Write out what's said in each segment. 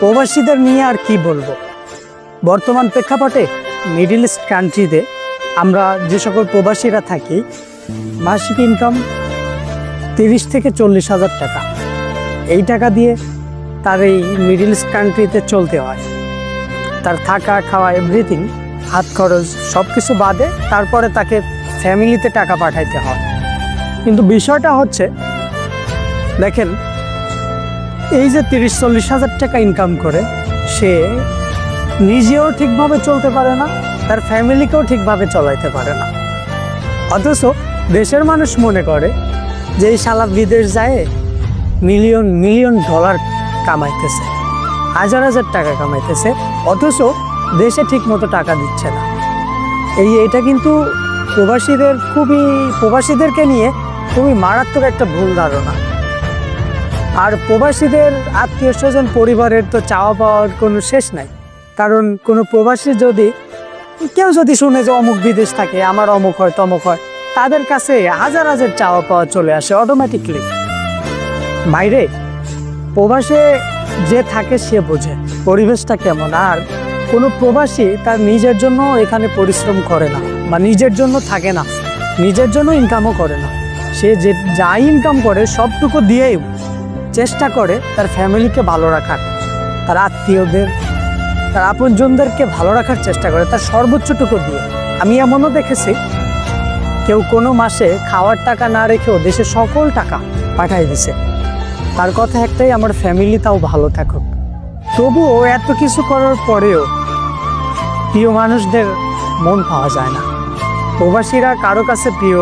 প্রবাসীদের নিয়ে আর কি বলবো। বর্তমান প্রেক্ষাপটে মিডল ইস্ট কান্ট্রিতে আমরা যে সকল প্রবাসীরা থাকি, মাসিক ইনকাম 30 থেকে 40,000 টাকা। এই টাকা দিয়ে তার এই মিডল ইস্ট কান্ট্রিতে চলতে হয়। তার থাকা খাওয়া এভরিথিং, হাত খরচ সব কিছু বাদে তারপরে তাকে ফ্যামিলিতে টাকা পাঠাইতে হয়। কিন্তু বিষয়টা হচ্ছে, দেখেন, এই যে 30-40,000 টাকা ইনকাম করে, সে নিজেও ঠিকভাবে চলতে পারে না, তার ফ্যামিলিকেও ঠিকভাবে চলাইতে পারে না। অথচ দেশের মানুষ মনে করে যে এই শালা বিদেশ যায় মিলিয়ন মিলিয়ন ডলার কামাইতেছে, হাজার হাজার টাকা কামাইতেছে, অথচ দেশে ঠিকমতো টাকা দিচ্ছে না। এটা কিন্তু প্রবাসীদেরকে নিয়ে খুবই মারাত্মক একটা ভুল ধারণা। আর প্রবাসীদের আত্মীয় স্বজন পরিবারের তো চাওয়া পাওয়ার কোনো শেষ নাই। কারণ কোনো প্রবাসী কেউ যদি শুনে যে অমুক বিদেশ থাকে, আমার অমুক হয় তমুক হয়, তাদের কাছে হাজার হাজার চাওয়া পাওয়া চলে আসে অটোমেটিকলি। বাইরে প্রবাসে যে থাকে সে বোঝে পরিবেশটা কেমন। আর কোনো প্রবাসী তার নিজের জন্য এখানে পরিশ্রম করে না, বা নিজের জন্য থাকে না, নিজের জন্য ইনকামও করে না। সে যা ইনকাম করে সবটুকু দিয়েই চেষ্টা করে তার ফ্যামিলিকে ভালো রাখার, তার আত্মীয়দের, তার আপনজনদেরকে ভালো রাখার চেষ্টা করে, তার সর্বোচ্চটুকু দিয়ে। আমি এমনও দেখেছি, কেউ কোনো মাসে খাওয়ার টাকা না রেখেও দেশে সকল টাকা পাঠাই দিছে। তার কথা একটাই, আমার ফ্যামিলি তাও ভালো থাকুক। তবুও এত কিছু করার পরেও প্রিয় মানুষদের মন পাওয়া যায় না। প্রবাসীরা কারো কাছে প্রিয়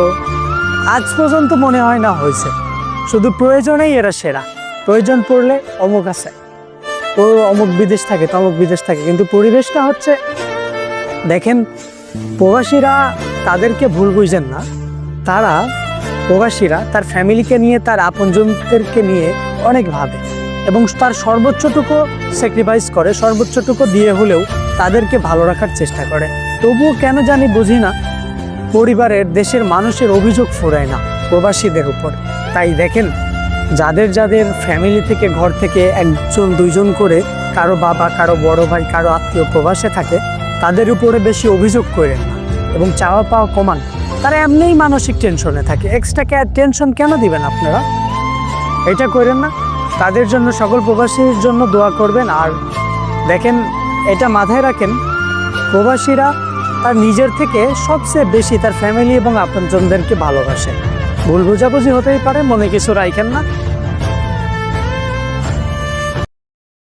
আজ পর্যন্ত মনে হয় না হয়েছে। শুধু প্রয়োজনেই এরা সেরা। প্রয়োজন পড়লে অমুক আছে, ও অমুক বিদেশ থাকে, তমুক বিদেশ থাকে। কিন্তু পরিবেশটা হচ্ছে, দেখেন, প্রবাসীরা তাদেরকে ভুল বুঝেন না। প্রবাসীরা তার ফ্যামিলিকে নিয়ে, তার আপনজনদেরকে নিয়ে অনেক ভাবে এবং তার সর্বোচ্চটুকু স্যাক্রিফাইস করে, সর্বোচ্চটুকু দিয়ে হলেও তাদেরকে ভালো রাখার চেষ্টা করে। তবুও কেন জানি বুঝি না, পরিবারের, দেশের মানুষের অভিযোগ ফুরায় না প্রবাসীদের উপর। তাই দেখেন, যাদের ফ্যামিলি থেকে, ঘর থেকে 1-2জন করে, কারো বাবা, কারো বড় ভাই, কারো আত্মীয় প্রবাসে থাকে, তাদের উপরে বেশি অভিযোগ করেন না এবং চাওয়া পাওয়া কমান। তারা এমনিই মানসিক টেনশনে থাকে, এক্সট্রা টেনশন কেন দিবেন আপনারা? এটা করেন না। তাদের জন্য, সকল প্রবাসীর জন্য দোয়া করবেন। আর দেখেন, এটা মাথায় রাখেন, প্রবাসীরা তার নিজের থেকে সবচেয়ে বেশি তার ফ্যামিলি এবং আপনজনদেরকে ভালোবাসে। ভুল বোঝাবুঝি হতেই পারে, মনে কিছু রাখেন না।